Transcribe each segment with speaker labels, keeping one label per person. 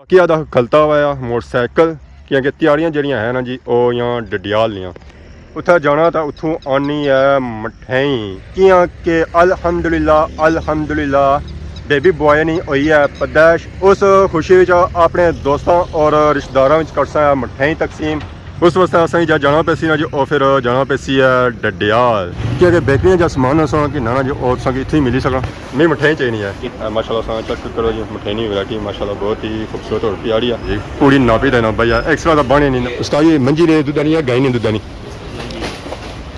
Speaker 1: बाकी आदा खलता हुआ मोटरसाइकिल क्योंकि तैयारियां जड़ियां है ना जी वो यहाँ डडियाल लियां उत्थे जाना तो उतों आनी है मठेई कियां के अल्हम्दुलिल्लाह बेबी बॉय नहीं हुई है पैदाइश उस खुशी अपने दोस्तों और रिश्तेदारों करसा है मठेई तकसीम उस वास्ते असें जा जाना पैसी ना जी और फिर जाना पैसी है डडियाल क्योंकि बेकरियां जा समान असा कि ना जी और असा इतने मिली सका नहीं मठेई चाहिए है माशाल्लाह सा चेक करो जी मठेनी वैरायटी माशाल्लाह बहुत ही खूबसूरत और प्यारी है जी पूरी नापी देना भैया एक्स्ट्रा तो बने नहीं उस्ताद ये मंजी ने दुद्धा नहीं है गाय नहीं दुद्धा नहीं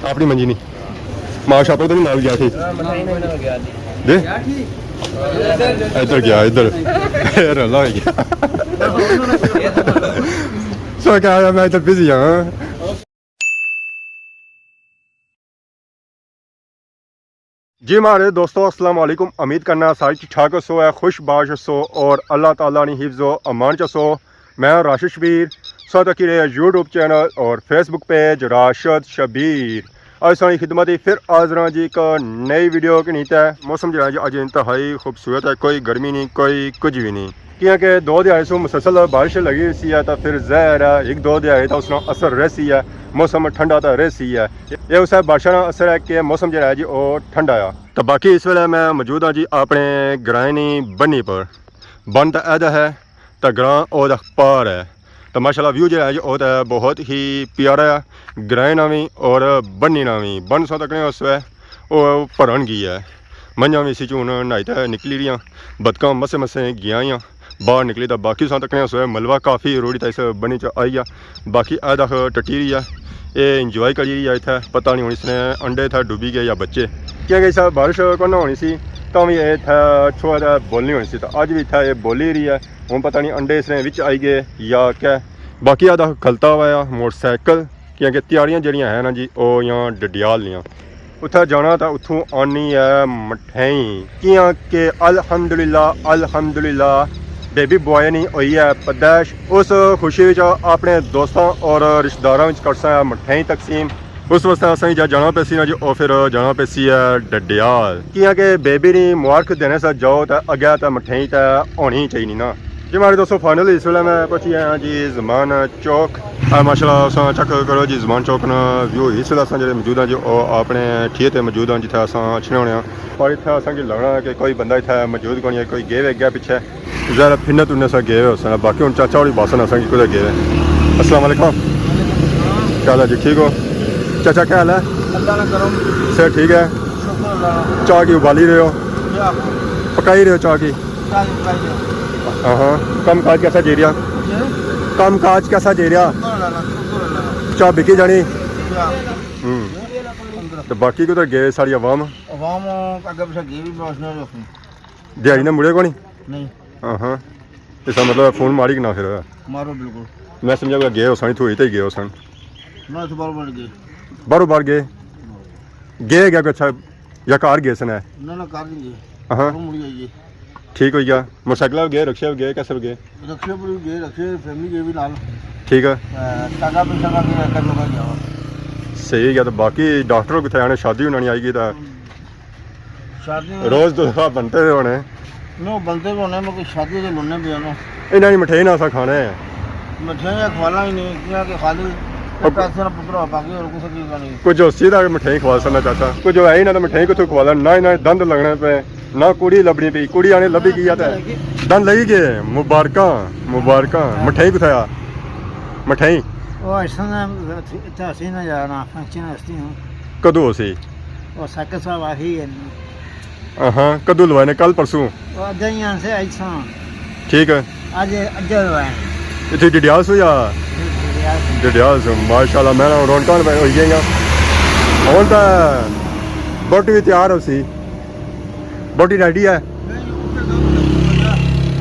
Speaker 1: अपनी मंजी नहीं माँ शाप तो नहीं नाल गया थी दे इधर गया इधर अल्लाह गया सो क्या मैं इधर बिजी हाँ जी हमारे दोस्तों अस्सलाम वालेकुम उम्मीद करना सारी ठीक ठाक सो है खुश बाश सो और अल्लाह ताला ने हिफ्ज़ो अमान च सो मैं राशिद शबीर साथ कि यूट्यूब चैनल और फेसबुक पेज राशिद शबीर आज सारी खिदमत ही फिर हाज़र जी एक नई वीडियो की नीत है मौसम जो है अज इंतहाई खूबसूरत है कोई गर्मी नहीं कोई कुछ भी नहीं क्योंकि 2 दिहाड़े से मुसलसल बारिश लगी सी है तो फिर ज़हर है 1-2 दिहाड़े तो उसका असर रहसी है मौसम ठंडा तो रहसी है ये उस बारिश का असर है कि मौसम जो है जी वो ठंडा है तो बाकी इस वेले मैं मौजूद हाँ जी अपने ग्राइनी बन्नी पर बन तो ऐदा है तो ग्रां ओदा पार है तो माशाल्लाह व्यू जो है जी वो बहुत ही प्यारा है ग्राइना भी और बन्नी ना भी बन सो तक उस वे वो भरन गई है मंझा भी इसी चून नहाई तो निकली रही बतका मसे मसे गया बाहर निकली तो बाकी सौ तक उस मलबा काफ़ी रोड़ी तो इस बनी च आई है बाकी अदा टटी रही है ये इंजॉय करी रही है इतना पता नहीं होनी इसने अंडे था डूबी गए या बच्चे क्योंकि इस बारिश को ना होनी सी तो भी ये छुआ बोलनी होनी सी तो अज भी इतना ये बोली रही है हूँ पता नहीं अंडे इसने विच आई गए या क्या बाकी आदा खलता हुआ मोटरसाइकिल क्योंकि तैयारियां जड़ियां है ना जी वो यहाँ डडियाल लियां उत्थे जाना तो उतों आनी है मठेई कियां के अल्हम्दुलिल्लाह बेबी बॉय नहीं हुई है पैदाइश उस खुशी अपने दोस्तों और रिश्तेदारों करसा है मठेई तकसीम उस वास्ते असें जा जाना पैसी ना जी और फिर जाना पैसी है डडियाल क्योंकि बेबी ने मुबारक देने से जाओ तो अगे तो मठेई तो होनी चाहिए ना जी हमारे दोस्तों फाइनल इस वेले मैं पहुंची आया जी ज़मान चौक माशाल्लाह चेक करो जी ज़मान चौक ना व्यू इस वेले जो मौजूद हैं जो अपने ठिए ते मौजूद हैं जिथे अच्छे होने और इतना असेंगी लगना है कि कोई बंदा इतना मौजूद को नहीं है कोई गए गया पिछे ज़रा फिरने तुरने से गए हो बाकी हम चाचा और बस असेंगी कुछ गए अस्सलाम वालेकुम क्या हाल है जी ठीक हो चाचा क्या हाल है सर ठीक है चाह की उबाली रहे हो पकाई रहे हो चाह की हाँ कम काज कैसा जे रहा कम काज कैसा जे रहा चाह बिकी जानी तो बाकी कुछ गए सारी अवाम दिहाड़ी ने मुड़े को नहीं हाँ इसका मतलब फोन मारी ना फिर
Speaker 2: मारो बिल्कुल
Speaker 1: मैं समझा गए हो सन थोड़ी तो ही गए हो सन बारों बार गए गया कुछ या कार गए सन हाँ ठीक हो गया मोटरसाइकिल भी गए रक्शे भी गए कैसे भी गए ठीक है सही गया तो बाकी डॉक्टर कितने आने शादी होनी आएगी तो रोज दफा बनते होने
Speaker 2: बनते होने मैं कोई शादी के बनने भी आना
Speaker 1: इन्हें मिठाई ना सा खाने
Speaker 2: मिठाइयाँ खवाना ही नहीं कि खाली पैसे ना पुत्र बाकी और कुछ नहीं
Speaker 1: कुछ सीधा मिठाई खवा सकना चाचा कुछ है ही ना तो मिठाई को खवा ना दंद लगने पे ना कुड़ी लभनी पी कुड़ी आने लभी गई है दंद लगी गए मुबारक मिठाई कुछ मिठाई कदों सी हाँ कदों लवाए ने कल परसों ठीक है इतने डडियाल सो या डडियाल सो माशाल्लाह मैं रौनक हो गई हूँ तो बोटी भी तैयार हो सी बोटी रेडी है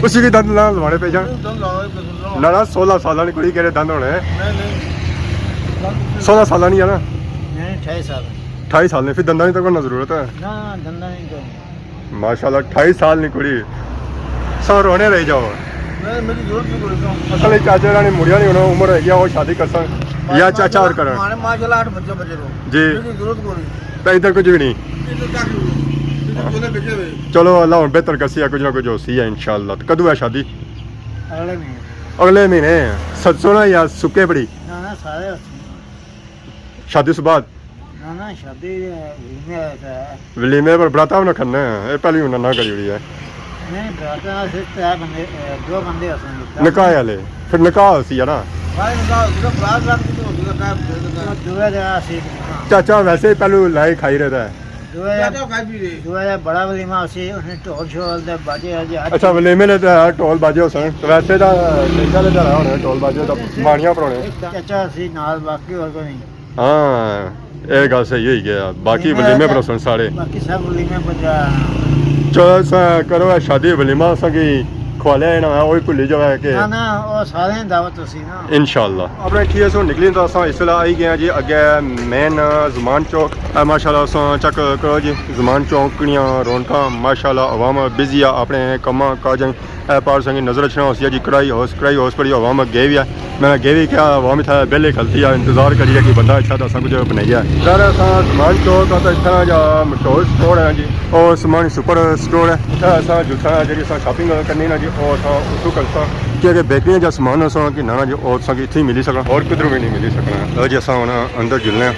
Speaker 1: उसी के दंद ना लवाने पे जान ना 16 साल की कुड़ी केड़े दंद होने 16 साल नहीं है ना 28 साल ने फिर दंदा नहीं तो करना जरूरत है माशाल्लाह 28 साल नहीं कुड़ी सौ रोने रह जाओ असल चाचा ने मुड़िया नहीं होना उम्र है वो शादी कर सक या चाचा और कर जी तो इधर कुछ भी नहीं चलो अल्लाह बेहतर कर कुछ ना कुछ हो सी है इंशाल्लाह तो कदों है शादी
Speaker 2: ਅਗਲੇ ਮਹੀਨੇ
Speaker 1: अगले महीने सत्सोना या सुके पड़ी
Speaker 2: ਨਾ ਸਾਰੇ
Speaker 1: शादी से बाद
Speaker 2: ਨਾ ਨਾ ਸ਼ਾਦੀ ਮਹੀਨੇ ਆਇਆ
Speaker 1: वलीमे पर बराता भी ना खन्ने ये पहली उन्हें ना करी हुई है
Speaker 2: ਨਹੀਂ ਬਰਾਤਾਂ ਸੇ ਚਾਰ ਬੰਦੇ ਦੋ ਬੰਦੇ ਹਸਨ
Speaker 1: निकाह वाले फिर निकाह सी है ना
Speaker 2: ਭਾਈ ਨਾ ਉਹਦਾ ਬਰਾਤ ਲੱਗ ਕੇ ਹੋਗਾ ਟਾਈਮ ਦੁਆ ਦਾ ਸੀ
Speaker 1: चाचा वैसे ही पहलू लाई खाई रहता है
Speaker 2: ਦੁਆ ਦਾ ਬੜਾ ਵਲੀਮਾ ਸੀ ਉਹਨੇ ਢੋਲ ਛੋਲ ਦੇ ਬਾਜੇ ਅਜੇ
Speaker 1: अच्छा वलीमे ने तो टोल बाजे हो सन तो वैसे तो ठेका ले जा रहा होना टोल बाजे तो बाणियां पराने
Speaker 2: ਚਾਚਾ ਸੀ ਨਾਲ ਬਾਕੀ ਹੋਰ ਕੋਈ ਨਹੀਂ
Speaker 1: हाँ ये गल सही होई गया बाकी वलीमे पर सन सारे
Speaker 2: ਬਾਕੀ ਸਭ ਵਲੀਮੇ ਬਜਾ
Speaker 1: चलो सा करो शादी वलीमा संगी ਖਵਾਲਿਆ ਨਾ ਉਹ ਹੀ ਭੁੱਲੀ ਜਾਵੇ ਕਿ
Speaker 2: ਨਾ ਨਾ ਉਹ ਸਾਰਿਆਂ ਦੀ ਦਾਵਤ ਸੀ ਨਾ
Speaker 1: ਇਨਸ਼ਾਅੱਲਾ ਆਪਣੇ ਠੀਕ ਸੋ ਨਿਕਲੀ ਤਾਂ ਅਸਾਂ ਇਸ ਵੇਲੇ ਆਈ ਗਏ ਜੀ ਅੱਗੇ ਮੇਨ ਜ਼ਮਾਨ ਚੌਕ ਮਾਸ਼ਾਅੱਲਾ ਅਸਾਂ ਚੱਕ ਕਰੋ ਜੀ ਜ਼ਮਾਨ ਚੌਕੀਆਂ ਰੌਣਕਾਂ ਮਾਸ਼ਾਅੱਲਾ ਆਵਾਮ ਬਿਜ਼ੀ ਆ ਆਪਣੇ ਕੰਮਾਂ ਕਾਜਾਂ ਪਾਰ ਸੰਗੀ ਨਜ਼ਰ ਰਖਣਾ ਹੋਸੀ ਜੀ ਕੜਾਈ ਹਾਊਸ ਬੜੀ ਆਵਾਮ ਗਏ ਵੀ ਆ ਮੈਂ ਗਏ ਵੀ ਕਿਆ ਆਵਾਮ ਇਥਾ ਬੇਲੇ ਖਲਤੀ ਆ ਇੰਤਜ਼ਾਰ ਕਰੀਏ ਕਿ ਬੰਦਾ ਅੱਛਾ ਤਾਂ ਸਭ ਕੁਝ ਬਣਾਈਆ ਸਰ ਅਸਾਂ ਜ਼ਮਾਨ ਚੌਕ ਤਾਂ ਇਥਾ ਜਾ ਮਸ਼ਹੂਰ ਸਟੋਰ ਹੈ ਜੀ ਉਹ ਸਮਾਨ ਸੁਪਰ ਸਟੋਰ ਹੈ ਇੱਥੇ ਅਸਾਂ ਜੁੱਥਾ ਜਿਹੜੀ ਅਸਾਂ ਸ਼ਾਪਿੰਗ ਕਰਨੀ ਨਾ ਜੀ ਉਹ ਅਸਾਂ ਉਸੂ ਕਰਸਾਂ ਕਿ ਅਗੇ ਬੇਕਰੀਆਂ ਜਾਂ ਸਮਾਨ ਅਸਾਂ ਕਿ ਨਾ ਜੀ ਉਹ ਅਸਾਂ ਇੱਥੇ ਹੀ ਮਿਲੀ ਸਕਣਾ ਹੋਰ ਕਿਧਰੋਂ ਵੀ ਨਹੀਂ ਮਿਲੀ ਸਕਣਾ ਜੀ ਅਸਾਂ ਹੁਣ ਅੰਦਰ ਜੁਲਨੇ ਆ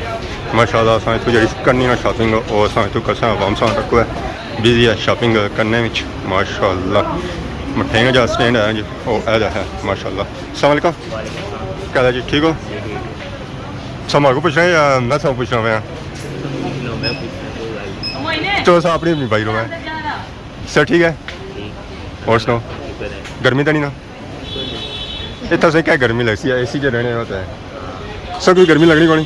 Speaker 1: ਮਾਸ਼ਾਅੱਲਾ ਅਸਾਂ ਇੱਥੋਂ ਜਿਹੜੀ ਕਰਨੀ ਨਾ ਸ਼ਾਪਿੰਗ ਉਹ ਅਸਾਂ ਇੱਥੋਂ ਕਰਸਾਂ ਆਵਾਮ ਸਾਂ ਤੱਕ ਹੈ ਬਿਜ਼ੀ ਹੈ ਸ਼ਾਪਿੰਗ ਕਰਨੇ ਵਿੱਚ ਮਾਸ਼ਾਅੱਲਾ ਮਠਿਆਈਆਂ ਦਾ ਸਟੈਂਡ ਹੈ ਜੀ ਉਹ ਇਹਦਾ ਹੈ ਮਾਸ਼ਾਅੱਲਾ अस्सलाम वालेकुम क्या हाल है जी ठीक हो समा को पूछ रहे हैं या मैं सब पूछ रहा हूँ तो सब अपनी अपनी भाई रो है सर ठीक है और सुनाओ गर्मी तो नहीं ना इतना से क्या गर्मी लगती है एसी के रहने होता है सब कोई गर्मी लगनी कौन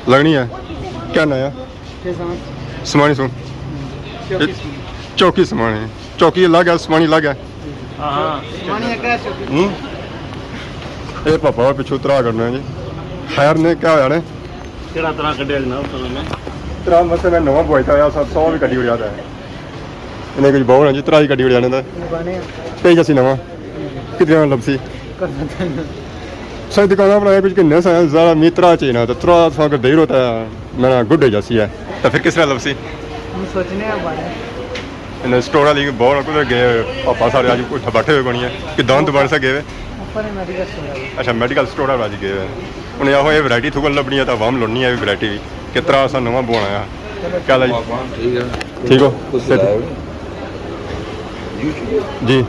Speaker 1: लगनी है क्या नया समानी सुन चौकी समानी चौकी अलग है समानी अलग है ਇਹ ਪਾਪਾ ਪਿੱਛੋਂ ਤਰਾ ਕਰਨਾ ਜੀ ਖੈਰ ਨੇ ਕਿਆ ਹੋਇਆ ਨੇ
Speaker 2: ਕਿਹੜਾ ਤਰ੍ਹਾਂ ਕੱਢਿਆ ਜਨਾਬ ਤੁਹਾਨੂੰ
Speaker 1: ਤਰਾ ਮਸੇ ਮੈਂ ਨਵਾਂ ਪੁਆਇਤਾ ਆ 700 ਵੀ ਕੱਢੀ ਉੜਿਆ ਦਾ ਇਹਨੇ ਕੁਝ ਬਹੁਤ ਨਾ ਜੀ ਤਰਾ ਹੀ ਕੱਢੀ ਉੜਿਆ ਨੇ ਦਾ ਤੇ ਜਸੀ ਨਵਾਂ ਕਿਤੇ ਲੱਭਸੀ ਸਾਡੀ ਦੁਕਾਨਾਂ ਬਣਾਇਆ ਕੁਝ ਕਿੰਨੇ ਸਾਲ ਜ਼ਿਆਦਾ ਮਿੱਤਰਾ ਚ ਨਾ ਤਾਂ ਤਰਾ ਸਾਗ ਦੇ ਰੋਤਾ ਮੇਰਾ ਗੁੱਡੇ ਜਸੀ ਹੈ ਤਾਂ ਫਿਰ ਕਿਸ ਤਰ੍ਹਾਂ ਲੱਭਸੀ
Speaker 2: हम सोचने हैं बारे
Speaker 1: ਇਹਨੇ ਸਟੋਰ ਵਾਲੀ ਬਹੁਤ ਕੁਝ ਗਏ ਪਾਪਾ ਸਾਰੇ ਅੱਜ ਉੱਠ ਬੈਠੇ ਹੋਏ ਕੋਣੀ ਹੈ ਕਿਦਾਂ ਦੁਬਾਰਾ ਸਾ ਗਏ
Speaker 2: ऊपर है मेडिकल स्टोर
Speaker 1: ਅੱਛਾ ਮੈਡੀਕਲ ਸਟੋਰ ਵਾਲੀ ਗਏ ਹੋਏ ਉਹਨੇ ਆਹੋ ਇਹ ਵੈਰਾਈਟੀ ਥੁਕਲ ਲੱਭਣੀ ਆ ਤਾਂ ਆਵਾਮ ਲੋਣੀ ਆ ਇਹ ਵੈਰਾਈਟੀ ਵੀ ਕਿਤਰਾ ਅਸਾਂ ਨਵਾਂ ਬੋਣਾ ਆ ਕਿਆ ਲਾ ਜੀ ਠੀਕ ਹੋ ਜੀ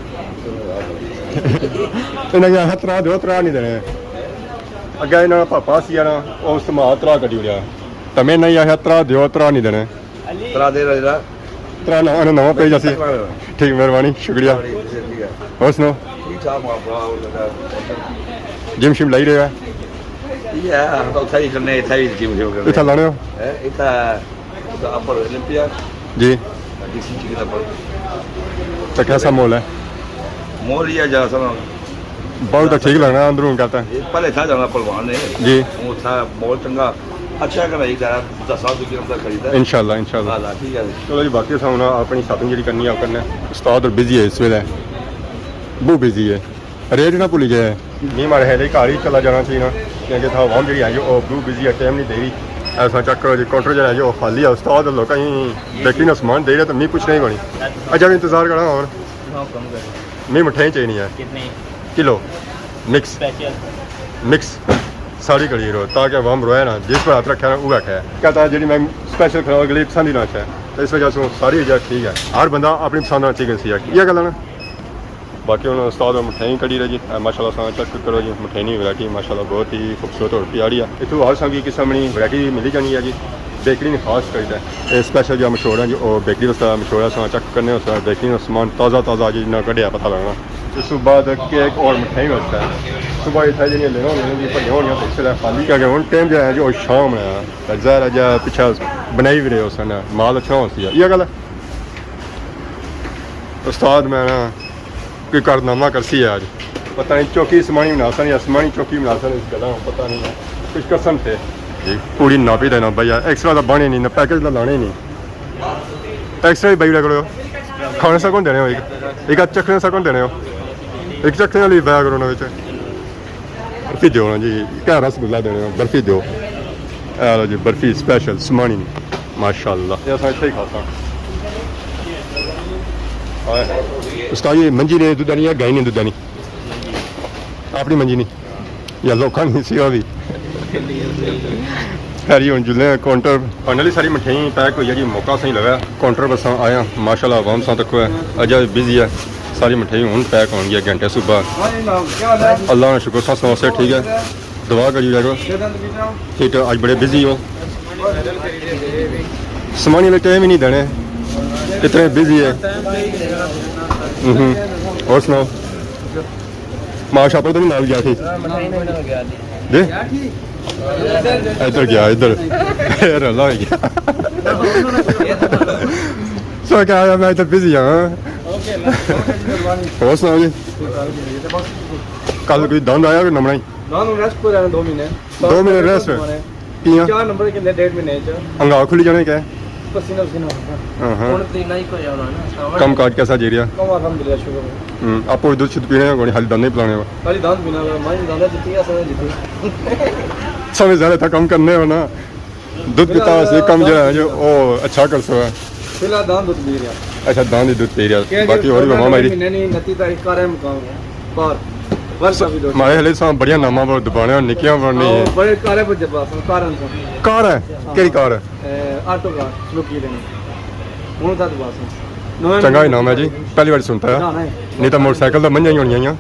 Speaker 1: ਇਹਨਾਂ ਦਾ ਹੱਥ ਦਿਓ ਤਰਾ ਨਹੀਂ ਦੇਣੇ ਅੱਗੇ ਇਹਨਾਂ ਦਾ ਪਾਪਾ ਸੀ ਨਾ ਉਹ ਸਮਾਂ ਤਰਾ ਕੱਢੀ ਉੜਿਆ ਤਾਂ ਮੈਂ ਨਹੀਂ ਆਇਆ ਤਰਾ ਦਿਓ ਤਰਾ ਨਹੀਂ ਦੇਣੇ
Speaker 2: तरा दे रहा
Speaker 1: ਤਰਾ ਨਾ ਨਵਾਂ ਪੇਜ ਅਸੀਂ ਠੀਕ ਮਿਹਰਬਾਨੀ ਸ਼ੁਕਰੀਆ ਹੋਰ ਸੁਣਾਓ ਜਿਮ ਸ਼ਿਮ ਲਈ ਰਿਹਾ
Speaker 3: ਤਾਂ ਥਾਈ ਕਰਨੇ ਥਾਈ ਜਿਮ ਜੋ ਕਰਦੇ
Speaker 1: ਇੱਥੇ ਲਾਣੇ ਹੋ
Speaker 3: ਇਹ ਤਾਂ ਅਪਰ 올림픽
Speaker 1: ਜੀ
Speaker 3: ਡੀਸੀ ਜੀ ਦਾ ਪਰ
Speaker 1: ਤਾਂ कैसा माहौल है
Speaker 3: ਮੋਰੀਆ ਜਾ ਸਨ
Speaker 1: बहुत ठीक लग रहा है अंदरों कहता है
Speaker 3: ਇਹ ਪਹਿਲੇ ਥਾ ਜਾਣਾ ਪਹਿਲਵਾਨ ਨੇ
Speaker 1: जी
Speaker 3: ਉਹ ਥਾ ਬਹੁਤ ਚੰਗਾ ਅੱਛਾ ਕਰਾਈ ਦਾ 10 ਸਾਲ ਦੀ ਦਾ ਖਰੀਦਾ
Speaker 1: इंशाल्लाह इंशाल्लाह
Speaker 3: ਹਾਲਾ ਠੀਕ ਹੈ
Speaker 1: चलो जी बाकी सामना अपनी शॉपिंग जी करनी है करना उस्ताद और बिजी है इस वेले बहुत बिजी है रेट ना भूली गया नहीं मारे है घर ही चला जाना चाहिए ना क्योंकि था वहाँ जी आई वो बहुत बिजी है टाइम नहीं दे रही ऐसा चक्कर जी काउंटर जो है जो खाली है उस्ताद लोग कहीं बेकरी ना सामान दे रहे तो मैं कुछ नहीं बनी अच्छा भी इंतजार करना और मैं मिठाई चाहिए है
Speaker 2: कितने
Speaker 1: किलो मिक्स मिक्स सारी कड़ी रो ताकि वम रोए ना जिस पर हाथ रखा है वो रखा है कहता है जी मैं स्पेशल खराब अगली पसंद ही ना है तो इस वजह से सारी वजह ठीक है हर बंदा अपनी पसंद ना चिकन सी है गल है ना बाकी उन्होंने उस्ताद मिठाई कड़ी रही जी माशाल्लाह सा चेक करो जी मिठाई की वैरायटी माशाल्लाह बहुत ही खूबसूरत और प्यारी है इतों हर संगी किस्म की वैरायटी मिली जानी है जी बेकरी ने खास करीदा है स्पेशल जो मशहूर है जी और बेकरी का मशहूर है सा चेक करने उसका बेकरी का सामान ताज़ा जी ना कढ़िया पता लगना इस बाद केक और मिठाई वास्ते सुबह इतना जी लेना होनी भलिया होनी तो इसलिए खाली क्या हूँ टाइम जो है जो शाम है जहर है पिछा बनाई भी रहे उस माल अच्छा होती है यह गल उस्ताद मैं ना कोई कारनामा करसी है आज पता नहीं चौकी समानी बना सन या समानी चौकी बना सन इस गल पता नहीं है कुछ कसम थे जी पूरी नापी देना भैया एक्सट्रा तो बने नहीं ना पैकेज तो लाने नहीं एक्सट्रा ही बाई करो खाने सकूँ देने हो एक चखने सकूँ देने हो एक चखने वाली बैग करो ना बर्फी दो ना जी क्या रसगुल्ला देने हो बर्फी दो लो जी बर्फी स्पेशल समानी माशाल्लाह ये असां इत्थे ही खाता ਉਸਤਾਦ ਜੀ ਮੰਜੀ ਨੇ ਦੁੱਧਾ ਨਹੀਂ ਹੈ ਗਾਈ ਨੇ ਦੁੱਧਾ ਨਹੀਂ ਆਪਣੀ ਮੰਜੀ ਨਹੀਂ ਜਾਂ ਲੋਕਾਂ ਦੀ ਸੀ ਉਹ ਵੀ ਸਾਰੀ ਹੁਣ ਜੁਲੇ ਕਾउंटर फाइनली सारी मिठाई पैक हुई है जी मौका सही लगा काउंटर बस आया माशाल्लाह आवाम सा तक है अजा बिजी है सारी मिठाई हूँ पैक होंगी घंटे सुबह अल्लाह का शुक्र सा समोसे ठीक है दुआ करी जाएगा ठीक है आज बड़े बिजी हो समान वाले टाइम ही नहीं देने इतने बिजी है और सुनाओ माँ शापर तो नहीं नाल गया थी दे इधर गया इधर यार अल्लाह गया सो क्या है मैं इधर बिजी हाँ और सुनाओ जी कल कोई दंद आया कि नमना ही
Speaker 2: ਨਾਨੂੰ ਰੈਸਟ ਕੋ ਰਹਿਣਾ 2 ਮਹੀਨੇ
Speaker 1: 2 ਮਹੀਨੇ ਰੈਸਟ ਕਿਆਂ
Speaker 2: 4 ਨੰਬਰ ਕਿੰਨੇ 1.5 ਮਹੀਨੇ ਚ
Speaker 1: अंगा खुली जाने क्या
Speaker 2: ਪਸੀਨਾ ਪਸੀਨਾ ਹੁੰਦਾ
Speaker 1: हाँ
Speaker 2: ਹੁਣ ਤੀਨਾ ਹੀ ਕੋ ਜਾਣਾ ਨਾ
Speaker 1: कम काज कैसा जी रहा
Speaker 2: ਕਮ ਅਲਹਮਦੁਲਿਲਾ ਸ਼ੁਕਰ
Speaker 1: आपको दूध शुद्ध पीने कोई हाल दंद नहीं पिलाने हो
Speaker 2: ਖਾਲੀ ਦੰਦ ਬਿਨਾ ਮੈਂ ਦੰਦ ਜਿੱਤੀ ਆ ਸਮਝ ਜਿੱਤੀ
Speaker 1: समय ज़्यादा था कम करने हो ना दूध पीता से कम जो है जो वो अच्छा कर सो है
Speaker 2: ਫਿਲਹਾਲ ਦੰਦ ਦੁੱਧ ਪੀ ਰਿਹਾ
Speaker 1: अच्छा दान ही दूध पी रहा बाकी और भी मामा मेरी
Speaker 2: ਮਹੀਨੇ ਨਹੀਂ 29 ਤਾਰੀਖ ਕਾ ਰਹਿ ਮੁਕਾਮ ਬਾਹਰ ਵਰਸਾ ਵੀ ਦੋ
Speaker 1: मारे हले सा बढ़िया नामा पर दबाने और निकियां बननी है
Speaker 2: ਬੜੇ ਕਾਰੇ ਬੱਜੇ ਬਾਸ ਕਾਰਨ ਤੋਂ
Speaker 1: कार है केड़ी कार है
Speaker 2: ਆਟੋ ਕਾਰ ਲੋਕੀ ਦੇ ਹੁਣ ਤਾਂ ਬਾਸ
Speaker 1: चंगा ही नाम है जी पहली बार सुनता है नहीं तो मोटरसाइकिल तो मंझा ही होनी है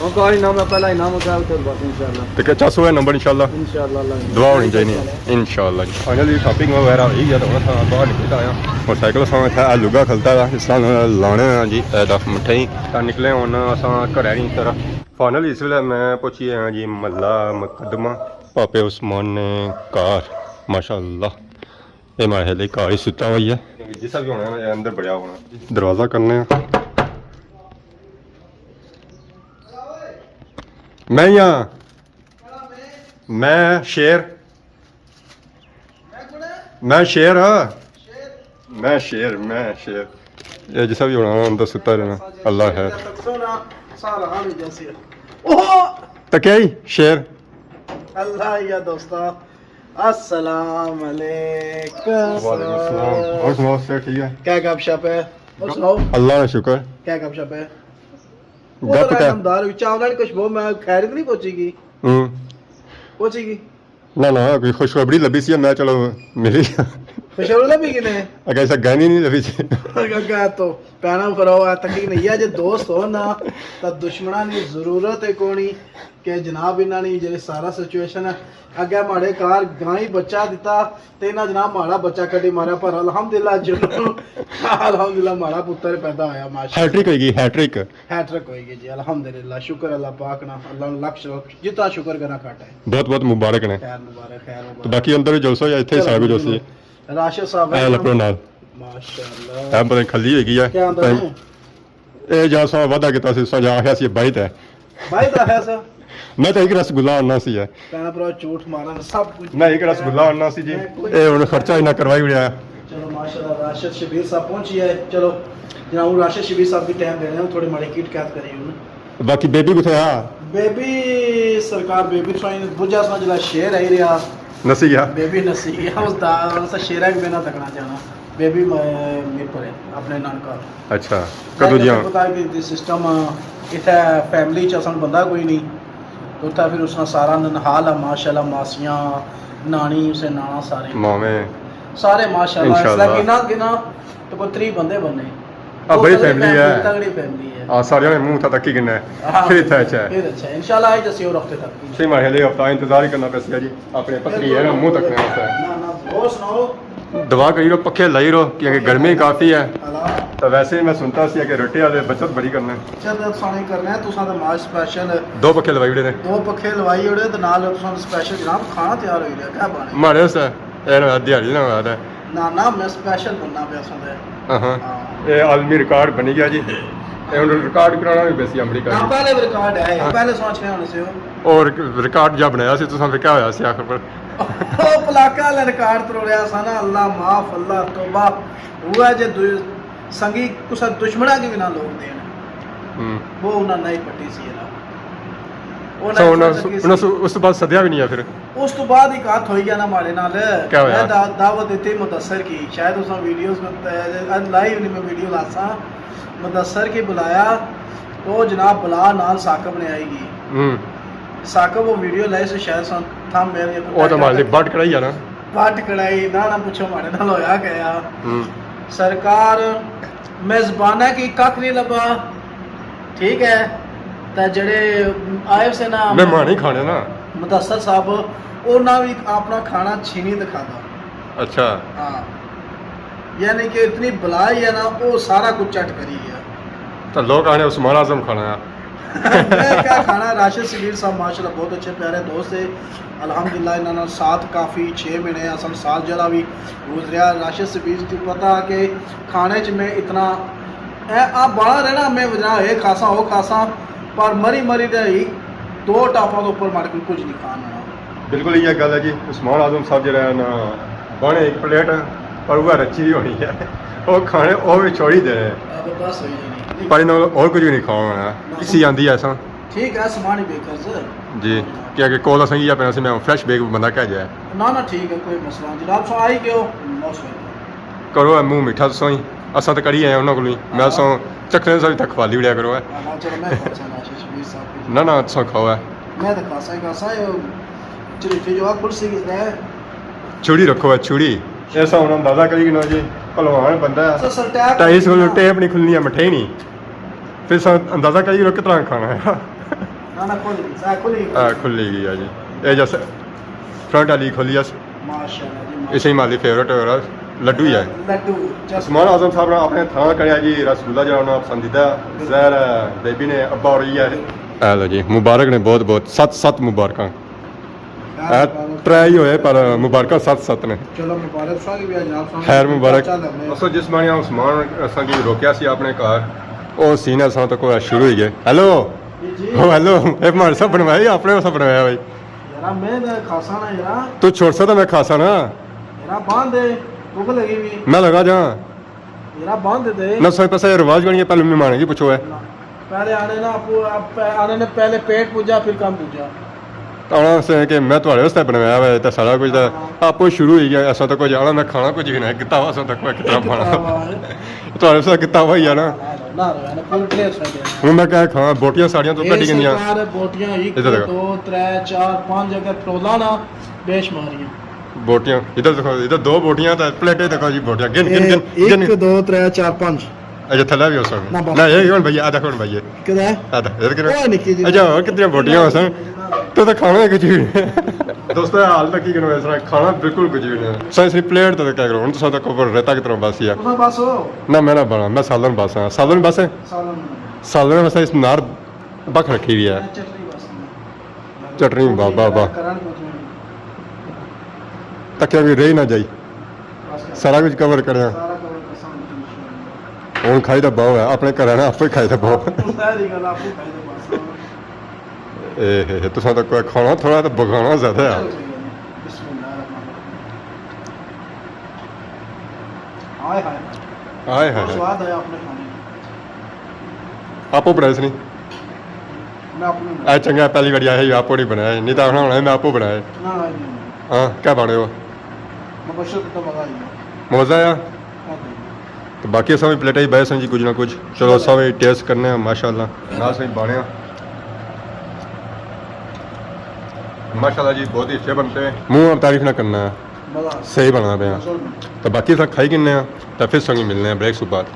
Speaker 2: ਉਹ ਕਾਰ ਹੀ ਨਾਮ ਹੈ ਪਹਿਲਾ ਇਨਾਮ ਹੋਗਾ ਉਧਰ ਬਾਸ ਇਨਸ਼ਾਅੱਲਾ
Speaker 1: तो क्या 400 है नंबर इंशाल्लाह
Speaker 2: ਇਨਸ਼ਾਅੱਲਾ ਅੱਲਾਹ
Speaker 1: दुआ होनी चाहिए इंशाल्लाह फाइनली शॉपिंग वगैरह हो गया तो थोड़ा सा बाहर निकलता आया मोटरसाइकिल सा था लुगा खलता था इस लाने जी दफ मिठाई तो निकले हूँ असा घर की तरफ फाइनली इस वे मैं पहुंची हाँ जी मल्ला मुकदमा पापे उस्मान ने कार माशाअल्लाह ये मैं हले कार ही सुता हुई है जिसा भी होना है अंदर बढ़िया होना दरवाज़ा करने मैं यहाँ मैं शेर मैं शेर ये जैसा भी होना अंदर सुता रहना अल्लाह है तो क्या ही शेर
Speaker 2: अल्लाह या दोस्तों अस्सलाम वालेकुम
Speaker 1: और सुनाओ से ठीक है
Speaker 2: क्या गपशप है और सुनाओ
Speaker 1: अल्लाह का शुक्र
Speaker 2: क्या गपशप है
Speaker 1: गप का
Speaker 2: दार चावल कुछ वो मैं खैरियत नहीं पहुंचेगी पहुंचेगी
Speaker 1: ना ना कोई खुशखबरी लभी सी मैं चलो मिली
Speaker 2: खुशखबरी लभी कि नहीं
Speaker 1: अगर ऐसा गानी नहीं लभी सी
Speaker 2: अगर तो पैना फरो तकी नहीं है जे दोस्त हो ना तो दुश्मना की जरूरत है कोनी कि जनाब इन्हों ने जे सारा सिचुएशन है अगे माड़े कार गाई बच्चा दिता ते ना जनाब माड़ा बच्चा कटी मारा पर अल्हम्दुलिल्लाह जो अल्हम्दुलिल्लाह माड़ा पुत्र पैदा होया माशा
Speaker 1: हैट्रिक होगी हैट्रिक
Speaker 2: होएगी जी अल्हम्दुलिल्लाह शुक्र अल्लाह पाक ना अल्लाह नु लाख शुक्र जितना शुक्र करना घट है
Speaker 1: बहुत बहुत मुबारक ने
Speaker 2: खैर मुबारक
Speaker 1: तो बाकी अंदर जलसो या इथे साग जोसी
Speaker 2: राशिद साहब
Speaker 1: ए लपड़ो नाल
Speaker 2: माशाअल्लाह
Speaker 1: पता खली होगी है
Speaker 2: क्या अंदर है
Speaker 1: ए जा सा वादा किता सी सा जा आखिया सी बाइट है
Speaker 2: भाई दा है सर
Speaker 1: मैं तो एक रसगुल्ला आना सी है
Speaker 2: कहना पर झूठ मारना सब कुछ
Speaker 1: मैं एक रसगुल्ला आना सी जी ए हुन खर्चा इना करवाई उड़िया
Speaker 2: चलो माशाल्लाह राशिद शबीर साहब पहुंची है चलो जनाब राशिद शबीर साहब की टाइम देने हैं थोड़ी माड़ी किट कैद करिए उन्हें
Speaker 1: बाकी बेबी कुछ है
Speaker 2: बेबी सरकार बेबी साइन बुझा सा जला शेर है रिया
Speaker 1: नसी गया
Speaker 2: बेबी नसी उस दा सा शेरा भी बिना तकना जाना बेबी मेरे पर अपने नानका
Speaker 1: अच्छा कदों जिया
Speaker 2: पता है कि सिस्टम इथे फैमिली च असन बंदा कोई नहीं तो था फिर उसने सारा ननहाल है माशाल्लाह मासियां नानी उसे नाना सारे सारे माशाल्लाह
Speaker 1: इंशाल्लाह
Speaker 2: गिना गिना तो कोई 3 बंदे बने
Speaker 1: अब बड़ी फैमिली है
Speaker 2: तगड़ी फैमिली है
Speaker 1: हां सारे ने मुंह था तक ही गिनना है फिर अच्छा है
Speaker 2: फिर अच्छा इंशाल्लाह आज जैसे और हफ्ते तक
Speaker 1: सही महले हफ्ता इंतजार ही करना पैसे जी अपने पत्नी है ना मुंह तकने होता है
Speaker 2: ना ना और सुनाओ
Speaker 1: दवा करी रो पखे लाई रो क्योंकि गर्मी काफी है तो वैसे ही मैं सुनता सी कि रोटी वाले बचत बड़ी करना है
Speaker 2: चल सानी करना है तुसा तो माज स्पेशल
Speaker 1: 2 पखे लवाई उड़े ने
Speaker 2: 2 पखे लवाई उड़े तो नाल तुसा स्पेशल जनाब खाना तैयार हो गया क्या बने
Speaker 1: मारे से ए ना दिहाड़ी ना आता
Speaker 2: ना ना मैं स्पेशल बनना पे असंदे
Speaker 1: हां ये आलमी रिकॉर्ड बन गया जी ये उन रिकॉर्ड कराना भी पैसे अमेरिका
Speaker 2: का पहले रिकॉर्ड है पहले सोच रहे होने से
Speaker 1: और रिकॉर्ड जब बनाया सी तुसा फिर क्या होया सी आखिर पर
Speaker 2: ओ पलाका वाला रिकॉर्ड तोड़या सा ना अल्लाह माफ अल्लाह तौबा हुआ जे संगी कुछ दुश्मना के बिना लोग देन वो उन्हें नहीं पट्टी सी
Speaker 1: उस तो बाद सदिया भी नहीं है फिर
Speaker 2: उस तो बाद एक हाथ होई गया ना हमारे नाल
Speaker 1: क्या होया
Speaker 2: दावत देते मुदस्सर की शायद उस वीडियोस में लाइव में वीडियो लासा मुदस्सर की बुलाया तो जनाब बुला नाल साकब ने आएगी साकब वो वीडियो लाए से शायद था मेरे
Speaker 1: ਉਹ ਤਾਂ ਮਾਲੀ ਬੱਟ ਕਰਾਈ ਆ ਨਾ
Speaker 2: पट कड़ाई ना पूछो मारे नाल होया गया सरकार मेजबाना की कख नहीं लबा ठीक है ते जड़े आए से ना
Speaker 1: ਮਹਿਮਾਨ ਹੀ ਖਾਣੇ ਨਾ
Speaker 2: मुदस्सर साहब उन्होंने भी अपना खाना छीनी दिखाता
Speaker 1: ਅੱਛਾ
Speaker 2: हाँ यानी कि इतनी बलाई है ना वो सारा कुछ चट करी है
Speaker 1: ਤਾਂ ਲੋਕ ਆਣੇ ਉਸਮਾਨ ਆਜ਼ਮ ਖਾਣਾ ਆ
Speaker 2: मैं क्या खाना राशिद सबीर साहब माशाल्लाह बहुत अच्छे प्यारे दोस्त है अल्हम्दुलिल्लाह इन्होंने साथ काफ़ी 6 महीने असन साल जरा भी गुजरिया राशिद सबीर की पता कि खाने च मैं इतना आप बड़ा रहना मैं वजह ये खासा हो खासा पर मरी मरी दे ही 2 टापा तो ऊपर मार के कुछ नहीं खाना
Speaker 1: ਬਿਲਕੁਲ ਇਹ ਗੱਲ ਹੈ ਜੀ ਉਸਮਾਨ ਆਜ਼ਮ ਸਾਹਿਬ ਜਿਹੜਾ ਹੈ ਨਾ ਬਣੇ ਇੱਕ ਪਲੇਟ ਪਰ ਉਹ ਰੱਚੀ ਹੋਣੀ ਹੈ ਉਹ ਖਾਣੇ ਉਹ ਵੀ ਛੋੜੀ ਦੇ ਰਹੇ
Speaker 2: अब बस हो जाएगी
Speaker 1: ਪਰ ਇਹਨਾਂ ਨੂੰ ਹੋਰ ਕੁਝ ਵੀ ਨਹੀਂ ਖਾਣਾ ਇਸੀ ਆਂਦੀ ਐ ਐਸਾ
Speaker 2: ठीक है सामान ही बेकर से
Speaker 1: ਜੀ ਕਿ ਕੋਲ ਸੰਗੀ ਜਾਂ ਪੈਣਾ ਸੀ ਮੈਂ ਫਰੈਸ਼ ਬੇਕ ਬੰਦਾ ਕਹਿ ਜਾਏ
Speaker 2: ना ना ठीक है कोई मसला नहीं जनाब सो आई क्यों मौसम
Speaker 1: ਕਰੋ ਇਹ ਮੂੰਹ ਮਿੱਠਾ ਸੋਈ ਅਸਾਂ ਤਾਂ ਕਰੀ ਆਏ ਉਹਨਾਂ ਕੋਲ ਹੀ ਮੈਂ ਸੋ ਚੱਕਰੇ ਸਾਂ ਤੱਕ ਖਵਾਲੀ ਉੜਿਆ ਕਰੋ
Speaker 2: चलो मैं खासा राशिद सबीर साहब
Speaker 1: ਨਾ ਨਾ ਸੋ ਖਾਓ
Speaker 2: मैं तो खासा चलिए फिर जो कुर्सी किस है
Speaker 1: ਛੁੜੀ ਰੱਖੋ ਛੁੜੀ ਐਸਾ ਹੁਣ ਅੰਦਾਜ਼ਾ ਕਰੀ ਕਿ ਨਾ ਜੀ ਭਲਵਾਨ ਬੰਦਾ
Speaker 2: तो सरटैप
Speaker 1: 250 ਟੇਪ ਨਹੀਂ ਖੁੱਲਣੀ ਮਠੇ ਹੀ ਨਹੀਂ ਫਿਰ ਸਾ ਅੰਦਾਜ਼ਾ ਕਰੀ ਕਿ ਕਿਤਨਾ ਖਾਣਾ ਹੈ
Speaker 2: ना ना खुली
Speaker 1: ਆ ਖੁੱਲੀ ਗਈ ਆ ਜੀ ਇਹ ਜਸ ਫਰੰਟ ਵਾਲੀ ਖੁੱਲੀ ਆ
Speaker 2: माशाल्लाह जी
Speaker 1: ਇਸੇ ਮਾਲੀ ਫੇਵਰਟ ਹੈ ਲੱਡੂ ਹੀ ਹੈ
Speaker 2: लड्डू जस्ट
Speaker 1: ਉਸਮਾਨ ਆਜ਼ਮ ਸਾਹਿਬ ਨੇ ਆਪਣੇ ਥਾਂ ਕਰਿਆ ਜੀ ਰਸਗੁੱਲਾ ਜਿਹੜਾ ਉਹਨਾਂ ਪਸੰਦੀਦਾ ਜ਼ਹਿਰ ਬੇਬੀ ਨੇ ਅੱਬਾ ਔਰ ਇਹ ਹੈ ਲੋ ਜੀ ਮੁਬਾਰਕ ਨੇ ਬਹੁਤ ਬਹੁਤ 7 ਮੁਬਾਰਕਾਂ ਟਰਾਈ ਹੀ ਹੋਏ ਪਰ ਮੁਬਾਰਕਾਂ 7 ਨੇ
Speaker 2: चलो मुबारक साहब भी जनाब साहब
Speaker 1: ਖੈਰ ਮੁਬਾਰਕ ਅਸੋ ਜਿਸ ਮਾਣਿਆ ਉਸਮਾਨ ਅਸਾਂ ਜੀ ਰੋਕਿਆ ਸੀ ਆਪਣੇ ਘਰ ਉਹ ਸੀਨਾ ਸਾਂ ਤੱਕ ਸ਼ੁਰੂ ਹੀ ਗਏ ਹੈਲੋ
Speaker 2: जी
Speaker 1: ਉਹ ਹੈਲੋ ਇਹ ਮਾਰ ਸਭ ਬਣਵਾਇਆ ਆਪਣੇ ਸਭ ਬਣਵਾਇਆ ਬਾਈ
Speaker 2: यार मैं तो खासा ना यार
Speaker 1: ਤੂੰ ਛੋੜ ਸਕਦਾ ਮੈਂ ਖਾਸਾ ਨਾ
Speaker 2: यार बांध दे भूख लगी हुई
Speaker 1: ਮੈਂ ਲਗਾ ਜਾ
Speaker 2: यार बांध दे
Speaker 1: ਨਾ ਸੋਏ ਪਾਸੇ ਰਿਵਾਜ ਬਣੀ ਹੈ ਪਹਿਲੇ ਮਹਿਮਾਨ ਜੀ ਪੁੱਛੋ ਹੈ
Speaker 2: पहले आने ना आने ने पहले पेट पूजा फिर काम पूजा
Speaker 1: ਆਉਣਾ ਸੇ ਕਿ ਮੈਂ ਤੁਹਾਡੇ ਵਾਸਤੇ ਬਣਵਾਇਆ ਵਾ ਤਾਂ ਸਾਰਾ ਕੁਝ ਤਾਂ ਆਪੋ ਸ਼ੁਰੂ ਹੀ ਗਿਆ ਅਸਾਂ ਤਾਂ ਕੋਈ ਜਾਣਾ ਮੈਂ ਖਾਣਾ ਕੁਝ ਵੀ ਨਹੀਂ ਕੀਤਾ ਵਾ ਅਸਾਂ ਤਾਂ ਕੋਈ ਕਿਤਨਾ ਖਾਣਾ ਤੁਹਾਡੇ ਵਾਸਤੇ ਕੀਤਾ ਵਾ ਯਾਰ
Speaker 2: ना ना पूरी प्लेट से
Speaker 1: ਹੁਣ ਮੈਂ ਕਹਿ ਖਾਂ ਬੋਟੀਆਂ ਸਾੜੀਆਂ ਤੋਂ ਕੱਢੀ ਗਈਆਂ
Speaker 2: सरकार बोटियां 1
Speaker 1: इधर देखो।
Speaker 2: 2 3 4 5 जगह फरोला ना बेशुमारियां
Speaker 1: ਬੋਟੀਆਂ ਇਧਰ ਦੇਖੋ ਇਧਰ 2 ਬੋਟੀਆਂ ਤਾਂ ਪਲੇਟੇ ਦੇਖੋ ਜੀ ਬੋਟੀਆਂ ਗਿਣ ਗਿਣ ਗਿਣ
Speaker 2: 1 2 3 4 5
Speaker 1: ਅਜੇ ਥੱਲੇ ਵੀ ਹੋ
Speaker 2: ਨਾ
Speaker 1: ਸਕਦਾ
Speaker 2: ਬਸ।
Speaker 1: ਨਾ ਇਹ ਹੁਣ ਭਈਆ ਆਦਾ ਹੁਣ ਭਈਆ
Speaker 2: ਕਿਹਦਾ
Speaker 1: ਆਦਾ ਇਹ ਕਿਹੜਾ
Speaker 2: ਉਹ ਨਿੱਕੀ ਜਿਹੀ।
Speaker 1: ਅੱਛਾ ਹੋਰ ਕਿੰਨੀਆਂ ਬੋਟੀਆਂ ਹੋ ਸਨ ਤੂੰ ਤਾਂ ਖਾਣਾ ਕੁਝ ਵੀ ਨਹੀਂ ਦੋਸਤੋ ਹਾਲ ਤੱਕ ਕੀ ਕਰੋ ਇਸ ਤਰ੍ਹਾਂ ਖਾਣਾ ਬਿਲਕੁਲ ਕੁਝ ਵੀ ਨਹੀਂ ਸਾਇੰਸਲੀ ਪਲੇਟ ਤਾਂ ਕਿਆ ਕਰੋ ਹੁਣ ਤਾਂ ਸਾਡਾ ਕੋਵਰ ਰਹਿਤਾ ਕਿ ਤਰ੍ਹਾਂ ਬਸ ਯਾਰ
Speaker 2: ਉਸਾ ਬਸ ਹੋ
Speaker 1: ਨਾ ਮੈਂ ਨਾ ਬਣਾ ਮੈਂ ਸਾਲਨ ਬਸ ਹਾਂ ਸਾਲਨ ਬਸ ਹੈ
Speaker 2: ਸਾਲਨ
Speaker 1: ਸਾਲਨ ਬਸ ਇਸ ਨਾਰ ਬਖ ਰੱਖੀ ਵੀ ਹੈ
Speaker 2: ਚਟਨੀ ਬਸ
Speaker 1: ਚਟਨੀ ਬਾਬਾ ਬਾ
Speaker 2: ਕਰਨ ਕੁਝ ਨਹੀਂ
Speaker 1: ਤੱਕਿਆ ਵੀ ਰਹਿ ਨਾ ਜਾਈ
Speaker 2: ਬਸ
Speaker 1: ਸਾਰਾ ਕੁਝ ਕਵਰ ਕਰਿਆ
Speaker 2: ਸਾਰਾ ਕਵਰ ਕਸਾਂ
Speaker 1: ਹੁਣ ਖਾਈ ਦਾ ਬਹੁ ਹੈ ਆਪਣੇ ਘਰਾਂ ਨਾਲ ਆਪੇ ਖਾਈ ਦਾ ਬਹੁ
Speaker 2: ਉਸਦਾ ਦੀ ਗੱਲ ਆਪੂ ਖਾਈ ਦੇ ਬਸ
Speaker 1: ਇਹ ਤੁਸੀਂ ਤਾਂ ਕੋਈ ਖਾਣਾ ਥੋੜਾ ਤਾਂ ਬਗਾਣਾ ਜ਼ਿਆਦਾ ਹੈ
Speaker 2: ਬਿਸਮਿਲ੍ਲਾਹ ਰਹਿਮਾਨ ਹਾਏ ਹਾਏ
Speaker 1: ਆਏ ਹਾਏ
Speaker 2: ਸਵਾਦ ਆਇਆ ਆਪਣੇ ਖਾਣੇ
Speaker 1: ਆਪੋ ਬਣਾਇਆ ਸੀ ਨਹੀਂ
Speaker 2: ਮੈਂ ਆਪਣੇ
Speaker 1: ਆ ਚੰਗਾ ਪਹਿਲੀ ਵਾਰੀ ਆਇਆ ਸੀ ਆਪੋ ਨਹੀਂ ਬਣਾਇਆ ਨਹੀਂ ਤਾਂ ਹੁਣ ਮੈਂ ਆਪੋ ਬਣਾਇਆ
Speaker 2: ਨਾ ਨਾ
Speaker 1: ਹਾਂ ਕਿਆ ਬਣੇ ਹੋ
Speaker 2: ਮਬਸ਼ਰ ਤਾਂ ਬਗਾਈ
Speaker 1: ਮਜ਼ਾ ਆਇਆ तो बाकी असां भी प्लेटा ही बहस हैं जी कुछ ना कुछ चलो असां भी टेस्ट करने हैं माशाल्लाह नाल से बने माशाल्लाह जी बहुत ही अच्छे बनते हैं मुंह अब तारीफ ना करना है
Speaker 2: मजा
Speaker 1: सही बनना पे
Speaker 2: आ
Speaker 1: तो बाकी असां खाई किन्ने हैं तो फिर संगी मिलने हैं ब्रेक के बाद